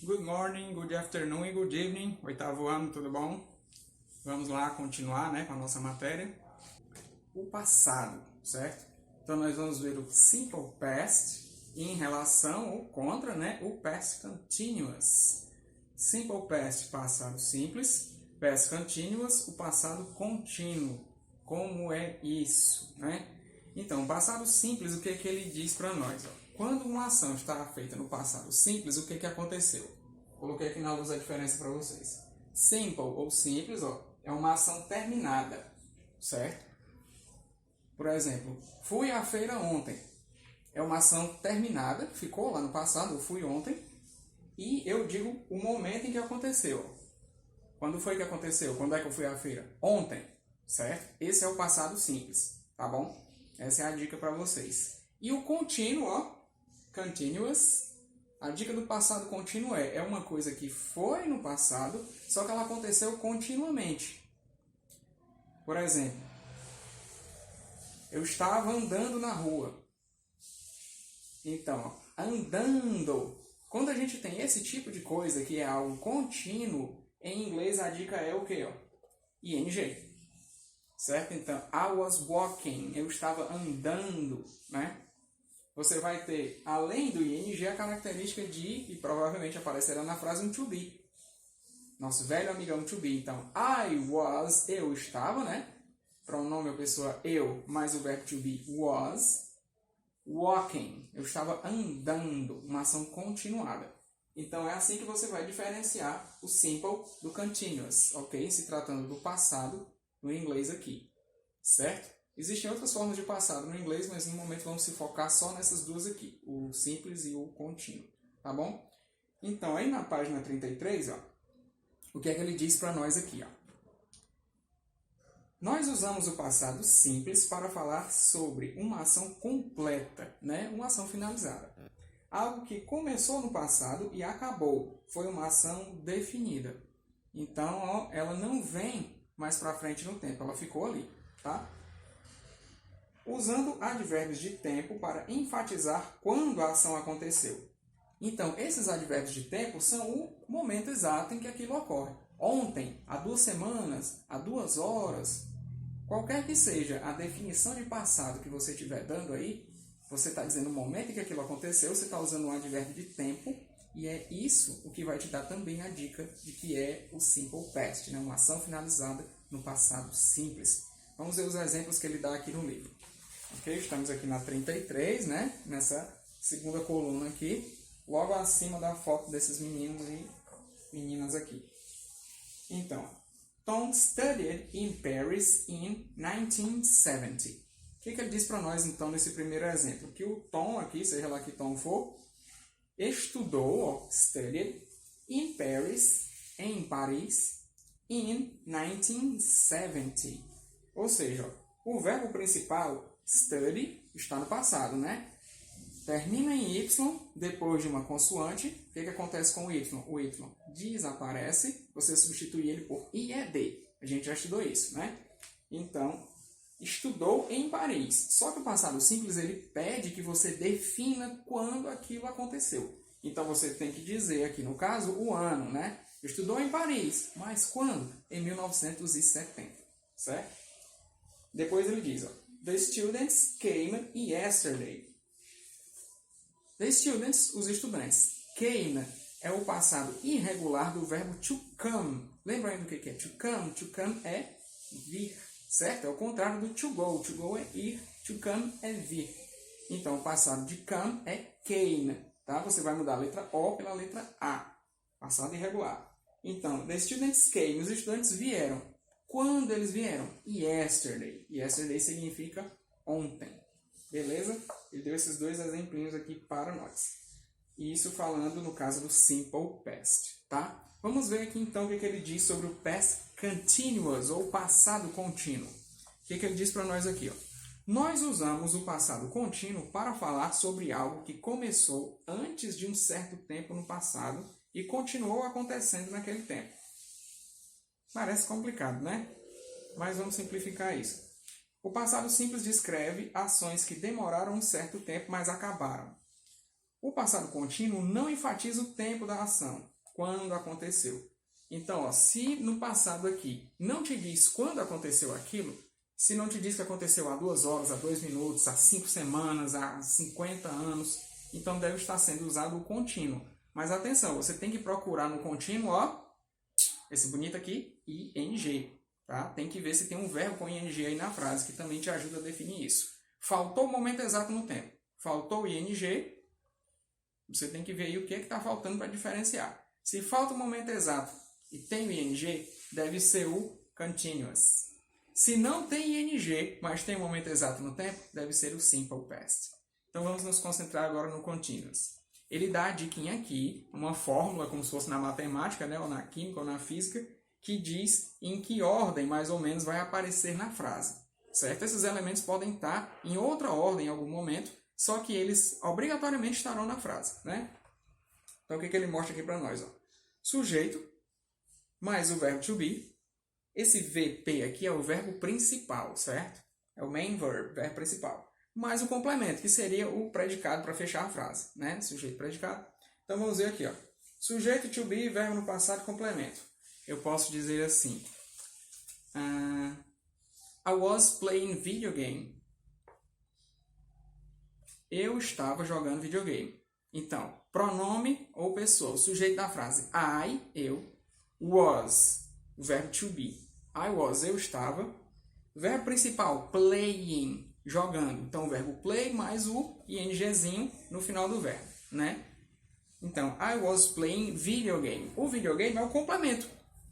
Good morning, good afternoon e good evening. Oitavo ano, tudo bom? Vamos lá continuar, com a nossa matéria. O passado, certo? Então nós vamos ver o simple past em relação ou contra, o past continuous. Simple past, passado simples. Past continuous, o passado contínuo. Como é isso, Então, o passado simples, o que ele diz para nós? Quando uma ação está feita no passado simples, o que aconteceu? Coloquei aqui na luz a diferença para vocês. Simple ou simples, é uma ação terminada, certo? Por exemplo, fui à feira ontem. É uma ação terminada, ficou lá no passado, eu fui ontem, e eu digo o momento em que aconteceu. Quando foi que aconteceu? Quando é que eu fui à feira? Ontem, certo? Esse é o passado simples, tá bom? Essa é a dica para vocês. E o contínuo, continuous, a dica do passado contínuo é uma coisa que foi no passado, só que ela aconteceu continuamente. Por exemplo, eu estava andando na rua. Então, andando. Quando a gente tem esse tipo de coisa que é algo contínuo, em inglês a dica é o quê? ING. Certo? Então, I was walking. Eu estava andando, Você vai ter, além do ING, a característica de, e provavelmente aparecerá na frase, um to be. Nosso velho amigão to be. Então, I was, eu estava, Pronome ou pessoa eu, mais o verbo to be was. Walking, eu estava andando, uma ação continuada. Então, é assim que você vai diferenciar o simple do continuous, ok? Se tratando do passado no inglês aqui, certo? Existem outras formas de passado no inglês, mas no momento vamos se focar só nessas duas aqui, o simples e o contínuo, tá bom? Então, aí na página 33, o que é que ele diz para nós aqui, Nós usamos o passado simples para falar sobre uma ação completa, Uma ação finalizada. Algo que começou no passado e acabou. Foi uma ação definida. Então, ela não vem mais para frente no tempo, ela ficou ali, tá? Usando advérbios de tempo para enfatizar quando a ação aconteceu. Então, esses advérbios de tempo são o momento exato em que aquilo ocorre. Ontem, há 2 semanas, há 2 horas, qualquer que seja a definição de passado que você estiver dando aí, você está dizendo o momento em que aquilo aconteceu, você está usando um advérbio de tempo, e é isso o que vai te dar também a dica de que é o simple past, uma ação finalizada no passado simples. Vamos ver os exemplos que ele dá aqui no livro. Ok? Estamos aqui na 33, Nessa segunda coluna aqui, logo acima da foto desses meninos e meninas aqui. Então, Tom studied in Paris in 1970. O que ele diz para nós, então, nesse primeiro exemplo? Que o Tom aqui, seja lá que Tom for, estudou, studied, in Paris, em Paris, in 1970. Ou seja, o verbo principal, study, está no passado, Termina em Y, depois de uma consoante. O que acontece com o Y? O Y desaparece, você substitui ele por IED. A gente já estudou isso, Então, estudou em Paris. Só que o passado simples, ele pede que você defina quando aquilo aconteceu. Então, você tem que dizer aqui, no caso, o ano, Estudou em Paris, mas quando? Em 1970, certo? Depois ele diz, The students came yesterday. The students, os estudantes. Came é o passado irregular do verbo to come. Lembra aí do que é to come? To come é vir, certo? É o contrário do to go. To go é ir, to come é vir. Então, o passado de come é came, tá? Você vai mudar a letra O pela letra A. Passado irregular. Então, the students came, os estudantes vieram. Quando eles vieram? Yesterday. Yesterday significa ontem. Beleza? Ele deu esses 2 exemplinhos aqui para nós. Isso falando no caso do simple past, tá? Vamos ver aqui então o que ele diz sobre o past continuous, ou passado contínuo. O que ele diz para nós aqui, Nós usamos o passado contínuo para falar sobre algo que começou antes de um certo tempo no passado e continuou acontecendo naquele tempo. Parece complicado, Mas vamos simplificar isso. O passado simples descreve ações que demoraram um certo tempo, mas acabaram. O passado contínuo não enfatiza o tempo da ação. quando aconteceu. Então, ó, se no passado aqui não te diz quando aconteceu aquilo, se não te diz que aconteceu há 2 horas, há 2 minutos, há 5 semanas, há 50 anos, então deve estar sendo usado o contínuo. Mas atenção, você tem que procurar no contínuo, ó, esse bonito aqui, ing. Tá? Tem que ver se tem um verbo com ing aí na frase, que também te ajuda a definir isso. Faltou o momento exato no tempo. Faltou o ing, você tem que ver aí o que está faltando para diferenciar. Se falta o momento exato e tem o ing, deve ser o continuous. Se não tem ing, mas tem o momento exato no tempo, deve ser o simple past. Então vamos nos concentrar agora no continuous. Ele dá a diquinha aqui, uma fórmula como se fosse na matemática, né, ou na química ou na física, que diz em que ordem mais ou menos vai aparecer na frase. Certo? Esses elementos podem estar em outra ordem em algum momento, só que eles obrigatoriamente estarão na frase. Né? Então o que ele mostra aqui para nós? Ó? Sujeito mais o verbo to be. Esse VP aqui é o verbo principal, certo? É o main verb, verbo principal. Mais o complemento, que seria o predicado para fechar a frase. Né? Sujeito, predicado. Então vamos ver aqui. Ó. Sujeito to be, verbo no passado, complemento. Eu posso dizer assim. I was playing video game. Eu estava jogando videogame. Então, pronome ou pessoa. O sujeito da frase. I, eu. Was, o verbo to be. I was, eu estava. Verbo principal, playing, jogando. Então, o verbo play mais o ingzinho no final do verbo, né? Então, I was playing video game. O videogame é o complemento.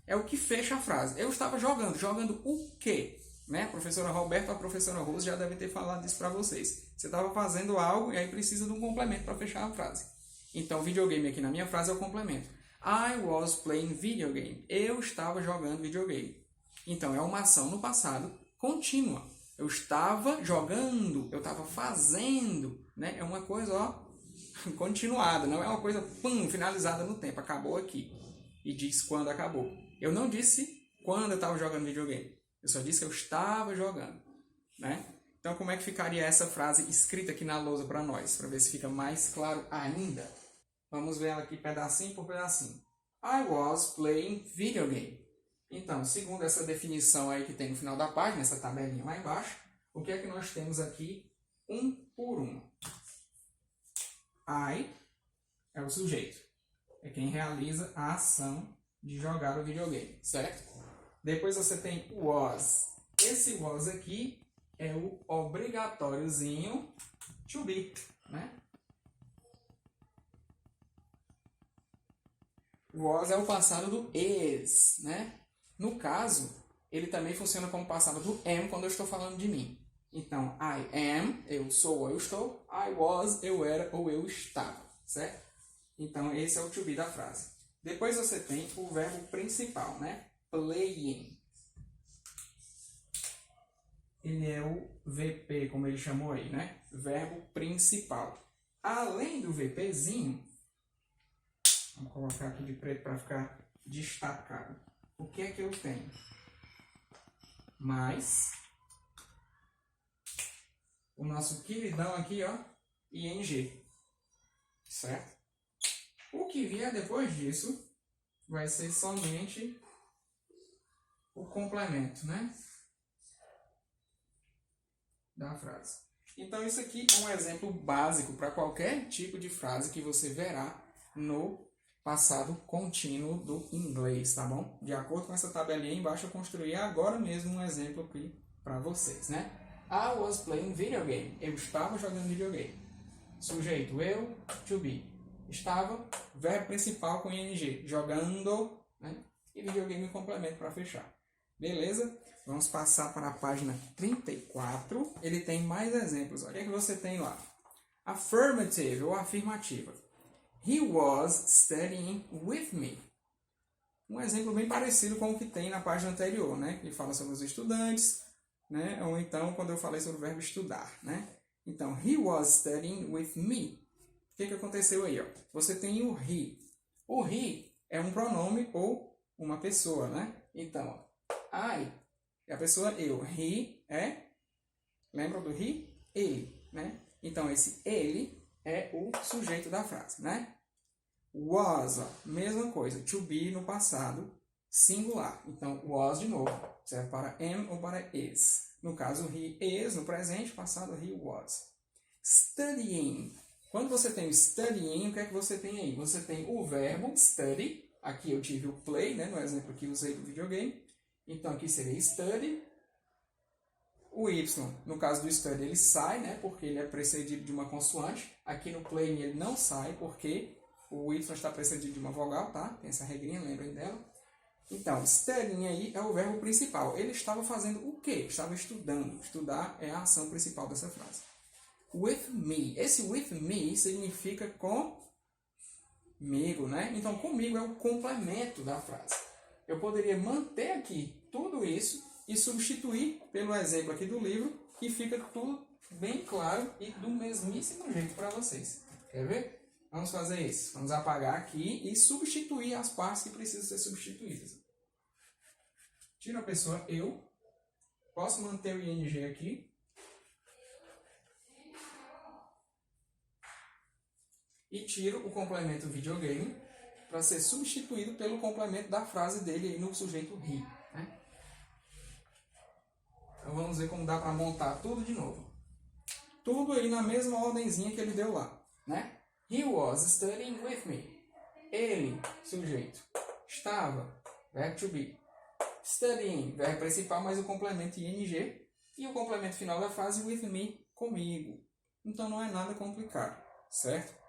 É o que fecha a frase. Eu estava jogando. Jogando o quê? Né? A professora Roberta ou a professora Rose já devem ter falado isso para vocês. Você estava fazendo algo e aí precisa de um complemento para fechar a frase. Então, videogame aqui na minha frase é o complemento. I was playing video game. Eu estava jogando videogame. Então, é uma ação no passado contínua. Eu estava jogando, eu estava fazendo. Né? É uma coisa ó, continuada, não é uma coisa finalizada no tempo. Acabou aqui. E diz quando acabou. Eu não disse quando eu estava jogando videogame. Eu só disse que eu estava jogando. Né? Então, como é que ficaria essa frase escrita aqui na lousa para nós? Para ver se fica mais claro ainda. Vamos ver ela aqui pedacinho por pedacinho. I was playing video game. Então, segundo essa definição aí que tem no final da página, essa tabelinha lá embaixo, o que é que nós temos aqui um por um? I é o sujeito. É quem realiza a ação de jogar o videogame, certo? Depois você tem o was. Esse was aqui é o obrigatóriozinho to be, né? O was é o passado do is, né? No caso, ele também funciona como passado do am quando eu estou falando de mim. Então, I am, eu sou ou eu estou. I was, eu era ou eu estava, certo? Então, esse é o to be da frase. Depois você tem o verbo principal, né? Playing. Ele é o VP, como ele chamou aí, né? Verbo principal. Além do VPzinho, vamos colocar aqui de preto para ficar destacado. O que é que eu tenho? Mais o nosso queridão aqui, ó, ing. Certo? O que vier depois disso vai ser somente o complemento, né? Da frase. Então, isso aqui é um exemplo básico para qualquer tipo de frase que você verá no passado contínuo do inglês, tá bom? De acordo com essa tabelinha aí embaixo, eu construí agora mesmo um exemplo aqui para vocês, né? I was playing video game. Eu estava jogando videogame. Sujeito, eu, to be. Estava, verbo principal com ing, jogando, né? E videogame complemento para fechar. Beleza? Vamos passar para a página 34. Ele tem mais exemplos. Olha o que você tem lá. Affirmative ou afirmativa. He was studying with me. Um exemplo bem parecido com o que tem na página anterior, né? Ele fala sobre os estudantes, né? Ou então quando eu falei sobre o verbo estudar, né? Então, he was studying with me. O que aconteceu aí? Ó? Você tem o he. O he é um pronome ou uma pessoa, né? Então, I é a pessoa eu. He é, lembra do he? Ele, né? Então, esse ele é o sujeito da frase, né? Was, ó, mesma coisa. To be no passado, singular. Então, was de novo. Serve para am ou para is. No caso, he is, no presente, passado, he was. Studying. Quando você tem o studying, o que é que você tem aí? Você tem o verbo study. Aqui eu tive o play, né, no exemplo que usei do videogame. Então, aqui seria study. O Y, no caso do study, ele sai, né, porque ele é precedido de uma consoante. Aqui no play ele não sai, porque o Y está precedido de uma vogal, tá? Tem essa regrinha, lembrem dela. Então, studying aí é o verbo principal. Ele estava fazendo o quê? Estava estudando. Estudar é a ação principal dessa frase. With me. Esse with me significa comigo, né? Então, comigo é o complemento da frase. Eu poderia manter aqui tudo isso e substituir pelo exemplo aqui do livro, que fica tudo bem claro e do mesmíssimo jeito para vocês. Quer ver? Vamos fazer isso. Vamos apagar aqui e substituir as partes que precisam ser substituídas. Tira a pessoa eu. Posso manter o ing aqui. E tiro o complemento videogame para ser substituído pelo complemento da frase dele aí no sujeito he. Né? Então vamos ver como dá para montar tudo de novo. Tudo aí na mesma ordenzinha que ele deu lá. Né? He was studying with me. Ele, sujeito, estava, verbo to be. Studying, verbo principal, mais o complemento ing. E o complemento final da frase, with me, comigo. Então não é nada complicado, certo?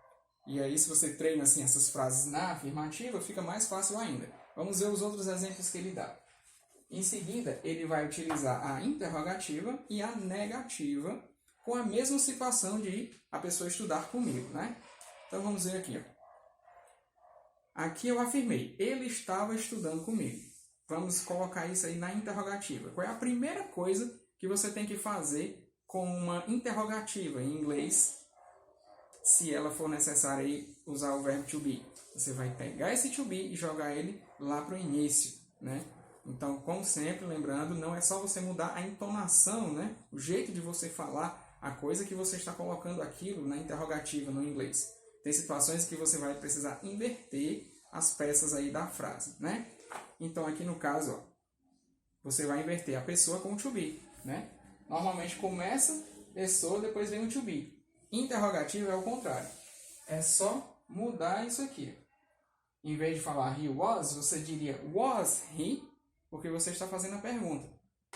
E aí, se você treina assim, essas frases na afirmativa, fica mais fácil ainda. Vamos ver os outros exemplos que ele dá. Em seguida, ele vai utilizar a interrogativa e a negativa com a mesma situação de a pessoa estudar comigo, né? Então, vamos ver aqui. Ó. Aqui eu afirmei, ele estava estudando comigo. Vamos colocar isso aí na interrogativa. Qual é a primeira coisa que você tem que fazer com uma interrogativa em inglês, se ela for necessária aí usar o verbo to be? Você vai pegar esse to be e jogar ele lá para o início, né? Então, como sempre, lembrando, não é só você mudar a entonação, né? O jeito de você falar a coisa que você está colocando aquilo na interrogativa no inglês. Tem situações que você vai precisar inverter as peças aí da frase, né? Então, aqui no caso, ó, você vai inverter a pessoa com o to be, né? Normalmente começa pessoa, depois vem o to be. Interrogativo é o contrário. É só mudar isso aqui. Em vez de falar he was, você diria was he, porque você está fazendo a pergunta,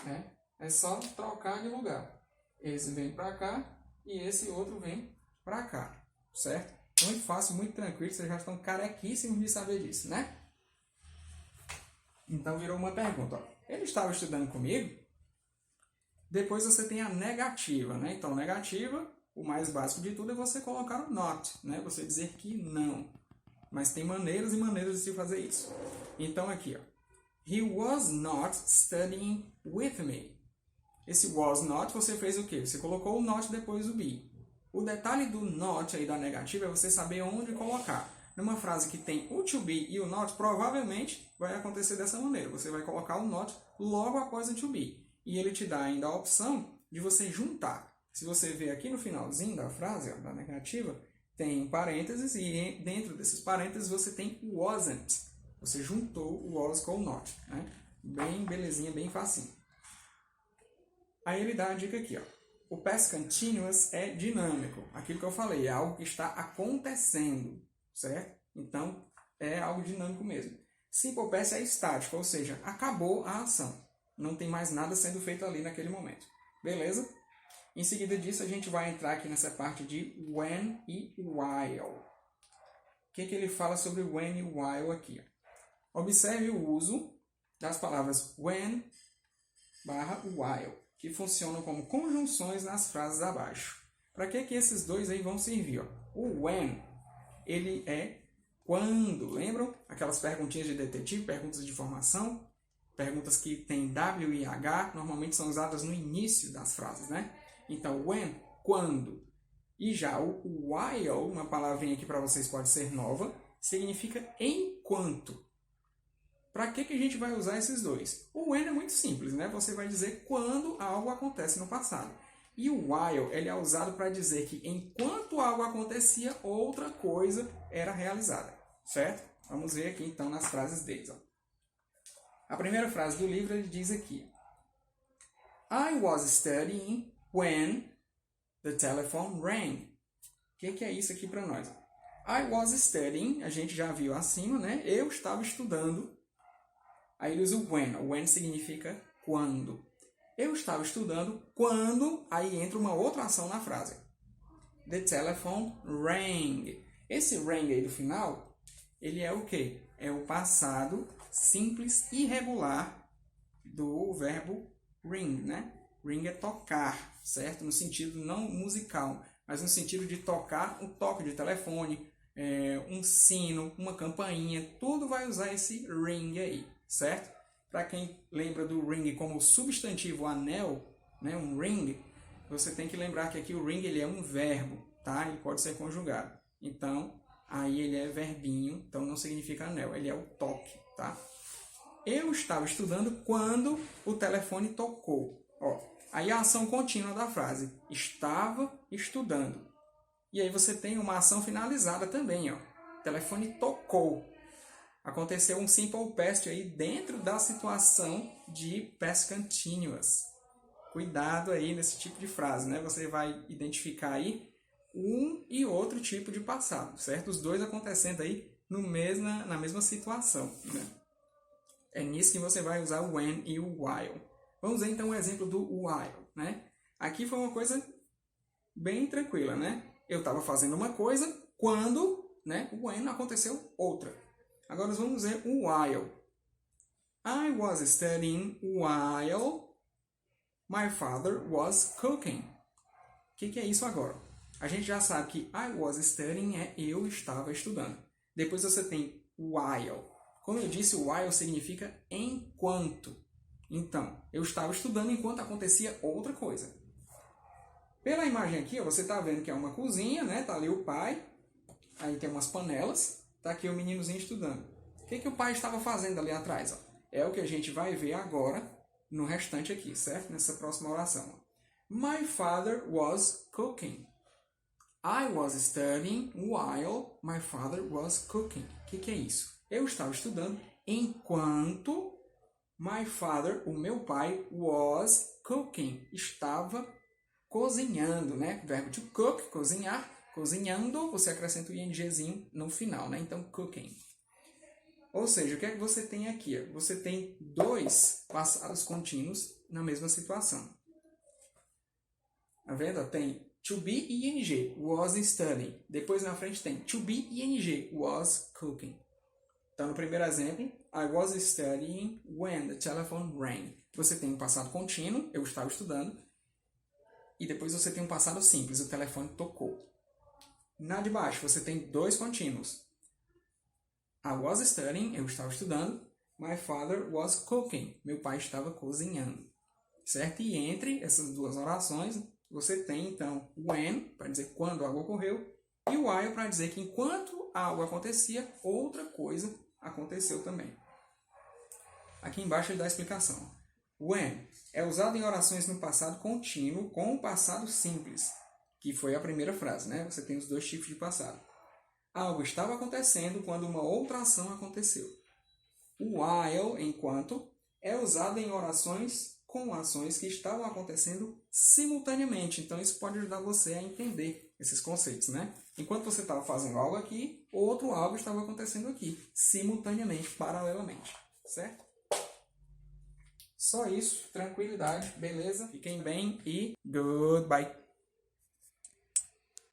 né? É só trocar de lugar. Esse vem para cá e esse outro vem para cá, certo? Muito fácil, muito tranquilo. Vocês já estão carequíssimos de saber disso, né? Então virou uma pergunta. Ó. Ele estava estudando comigo? Depois você tem a negativa, né? Então, negativa, o mais básico de tudo é você colocar o not, né? Você dizer que não. Mas tem maneiras e maneiras de se fazer isso. Então, aqui, ó. He was not studying with me. Esse was not, você fez o quê? Você colocou o not depois do be. O detalhe do not aí da negativa é você saber onde colocar. Numa frase que tem o to be e o not, provavelmente vai acontecer dessa maneira. Você vai colocar o not logo após o to be. E ele te dá ainda a opção de você juntar. Se você ver aqui no finalzinho da frase, ó, da negativa, tem parênteses e dentro desses parênteses você tem o wasn't. Você juntou o was com o not. Né? Bem belezinha, bem facinho. Aí ele dá a dica aqui. Ó. O past continuous é dinâmico. Aquilo que eu falei, é algo que está acontecendo. Certo? Então, é algo dinâmico mesmo. Simple past é estático, ou seja, acabou a ação. Não tem mais nada sendo feito ali naquele momento. Beleza? Em seguida disso, a gente vai entrar aqui nessa parte de when e while. O que ele fala sobre when e while aqui? Ó. Observe o uso das palavras when barra while, que funcionam como conjunções nas frases abaixo. Para que esses dois aí vão servir? Ó? O when, ele é quando. Lembram? Aquelas perguntinhas de detetive, perguntas de formação, perguntas que tem W e H, normalmente são usadas no início das frases, né? Então, when, quando. E já o while, uma palavrinha que para vocês pode ser nova, significa enquanto. Para que a gente vai usar esses dois? O when é muito simples, né? Você vai dizer quando algo acontece no passado. E o while, ele é usado para dizer que enquanto algo acontecia, outra coisa era realizada. certo? Vamos ver aqui então nas frases deles. Ó. A primeira frase do livro ele diz aqui: I was studying when the telephone rang. O que é isso aqui para nós? I was studying, a gente já viu acima, né? Eu estava estudando. Aí ele usa o when. O when significa quando. Eu estava estudando quando, aí entra uma outra ação na frase. The telephone rang. Esse rang aí do final, ele é o quê? É o passado simples irregular do verbo ring, né? Ring é tocar, certo? No sentido não musical, mas no sentido de tocar, um toque de telefone, um sino, uma campainha, tudo vai usar esse ring aí, certo? Para quem lembra do ring como substantivo anel, né, um ring, você tem que lembrar que aqui o ring ele é um verbo, tá? Ele pode ser conjugado. Então, aí ele é verbinho, então não significa anel, ele é o toque, tá? Eu estava estudando quando o telefone tocou. Ó, aí a ação contínua da frase, estava estudando. E aí você tem uma ação finalizada também, ó. O telefone tocou. Aconteceu um simple past aí dentro da situação de past continuous. Cuidado aí nesse tipo de frase, né? Você vai identificar aí um e outro tipo de passado, certo? Os dois acontecendo aí na mesma situação, né? É nisso que você vai usar o when e o while. Vamos ver então o exemplo do while, né? Aqui foi uma coisa bem tranquila, né? Eu estava fazendo uma coisa quando, né, o when aconteceu outra. Agora vamos ver o while. I was studying while my father was cooking. O que é isso agora? A gente já sabe que I was studying é eu estava estudando. Depois você tem while. Como eu disse, o while significa enquanto. Então, eu estava estudando enquanto acontecia outra coisa. Pela imagem aqui, ó, você está vendo que é uma cozinha, né? Tá ali o pai, aí tem umas panelas, tá aqui o meninozinho estudando. O que o pai estava fazendo ali atrás? Ó? É o que a gente vai ver agora no restante aqui, certo? Nessa próxima oração. Ó. My father was cooking. I was studying while my father was cooking. O que é isso? Eu estava estudando enquanto my father, o meu pai, was cooking. Estava cozinhando, né? O verbo to cook, cozinhar. Cozinhando, você acrescenta o ingzinho no final, né? Então, cooking. Ou seja, o que é que você tem aqui? Você tem dois passados contínuos na mesma situação. Tá vendo? Tem to be e ing, was studying. Depois na frente tem to be e ing, was cooking. Então, no primeiro exemplo, I was studying when the telephone rang. Você tem um passado contínuo, eu estava estudando. E depois você tem um passado simples, o telefone tocou. Na de baixo, você tem dois contínuos. I was studying, eu estava estudando. My father was cooking, meu pai estava cozinhando. Certo? E entre essas duas orações, você tem, então, when, para dizer quando algo ocorreu, e o while, para dizer que enquanto algo acontecia, outra coisa aconteceu também. Aqui embaixo ele dá a explicação. When é usado em orações no passado contínuo com o passado simples, que foi a primeira frase, né? Você tem os dois tipos de passado. Algo estava acontecendo quando uma outra ação aconteceu. O while, enquanto, é usado em orações com ações que estavam acontecendo simultaneamente. Então, isso pode ajudar você a entender esses conceitos, né? Enquanto você estava fazendo algo aqui, outro algo estava acontecendo aqui, simultaneamente, paralelamente, certo? Só isso, tranquilidade, beleza? Fiquem bem e goodbye!